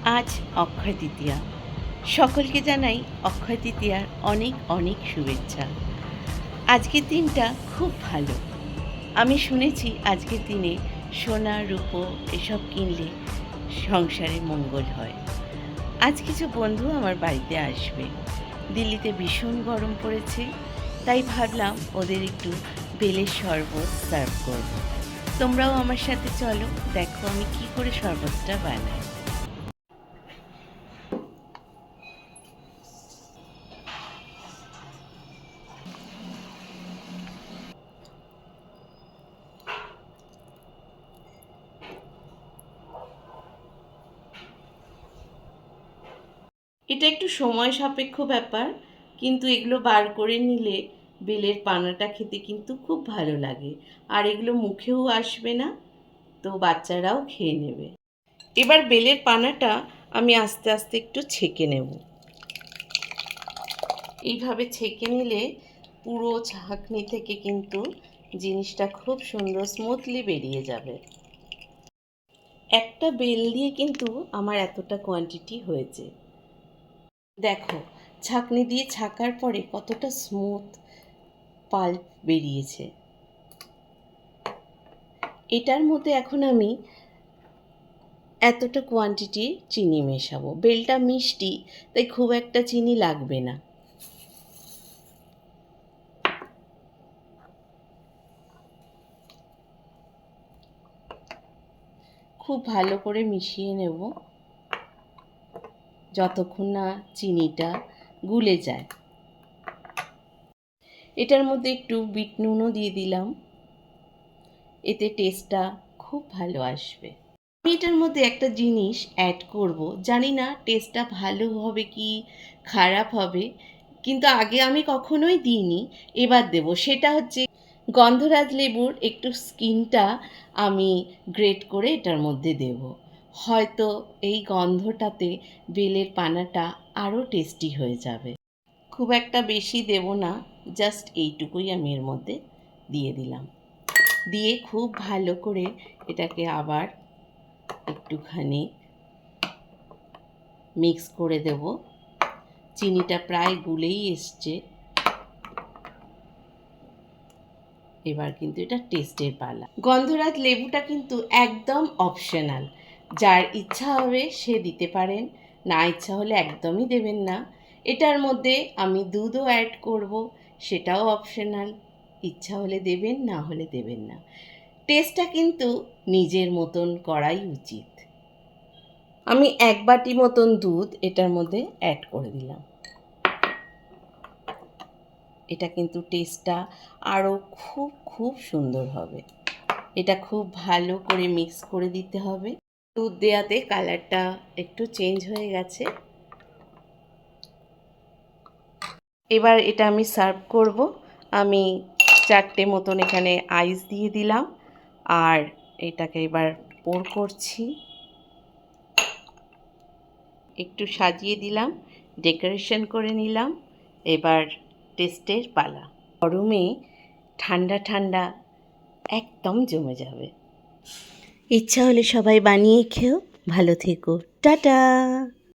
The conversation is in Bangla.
আজ অক্ষয় তৃতীয়া। সকলকে জানাই অক্ষয় তৃতীয়ার অনেক অনেক শুভেচ্ছা। আজকের দিনটা খুব ভালো। আমি শুনেছি আজকের দিনে সোনা রূপো এসব কিনলে সংসারে মঙ্গল হয়। আজ কিছু বন্ধু আমার বাড়িতে আসবে। দিল্লিতে ভীষণ গরম পড়েছে, তাই ভাবলাম ওদের একটু বেলের শরবত সার্ভ করব। তোমরাও আমার সাথে চলো, দেখো আমি কি করে শরবতটা বানাই। এটা একটু সময় সাপেক্ষ ব্যাপার, কিন্তু এগুলো বার করে নিলে বেলের পানাটা খেতে কিন্তু খুব ভালো লাগে। আর এগুলো মুখেও আসবে না, তো বাচ্চারাও খেয়ে নেবে। এবার বেলের পানাটা আমি আস্তে আস্তে একটু ছেঁকে নেব। এইভাবে ছেঁকে নিলে পুরো ছাঁকনি থেকে কিন্তু জিনিসটা খুব সুন্দর স্মুথলি বেরিয়ে যাবে। একটা বেল দিয়ে কিন্তু আমার এতটা কোয়ান্টিটি হয়েছে। দেখো, ছাঁকনি দিয়ে ছাকার পরে কতটা স্মুথ পাল্প বেরিয়েছে। এটার মধ্যে এখন আমি এতটা কোয়ান্টিটি চিনি মেশাবো। বেলটা মিষ্টি, তাই খুব একটা চিনি লাগবে না। খুব ভালো করে মিশিয়ে নেব যতক্ষণ না চিনিটা গুলে যায়। এটার মধ্যে একটু বিট নুনও দিয়ে দিলাম, এতে টেস্টটা খুব ভালো আসবে। আমি এটার মধ্যে একটা জিনিস অ্যাড করব, জানি না টেস্টটা ভালো হবে কি খারাপ হবে, কিন্তু আগে আমি কখনোই দিইনি, এবার দেব। সেটা হচ্ছে গন্ধরাজ লেবুর একটু স্কিনটা আমি গ্রেট করে এটার মধ্যে দেব। হয়তো এই গন্ধটাতে বেলের পানাটা আরও টেস্টি হয়ে যাবে। খুব একটা বেশি দেব না, জাস্ট এইটুকুই আমি এর মধ্যে দিয়ে দিলাম। দিয়ে খুব ভালো করে এটাকে আবার একটুখানি মিক্স করে দেব। চিনিটা প্রায় গুলেই এসছে। এবার কিন্তু এটা টেস্টের পালা। গন্ধরাজ লেবুটা কিন্তু একদম অপশনাল, যার ইচ্ছা হবে সে দিতে পারেন, না ইচ্ছা হলে একদমই দেবেন না। এটার মধ্যে আমি দুধও অ্যাড করব, সেটাও অপশনাল, ইচ্ছা হলে দেবেন, না হলে দেবেন না। টেস্টটা কিন্তু নিজের মতন করাই উচিত। আমি 1 বাটি মতন দুধ এটার মধ্যে অ্যাড করে দিলাম। এটা কিন্তু টেস্টটা আরও খুব খুব সুন্দর হবে। এটা খুব ভালো করে মিক্স করে দিতে হবে। দুধ দেওয়াতে কালারটা একটু চেঞ্জ হয়ে গেছে। এবার এটা আমি সার্ভ করব। আমি 4টে মতন এখানে আইস দিয়ে দিলাম, আর এটাকে এবার পোর করছি। একটু সাজিয়ে দিলাম, ডেকোরেশন করে নিলাম। এবার টেস্টের পালা। গরমে ঠান্ডা ঠান্ডা একদম জমে যাবে। ইচ্ছা হলে সবাই বানিয়ে খেও। ভালো থেকো, টাটা।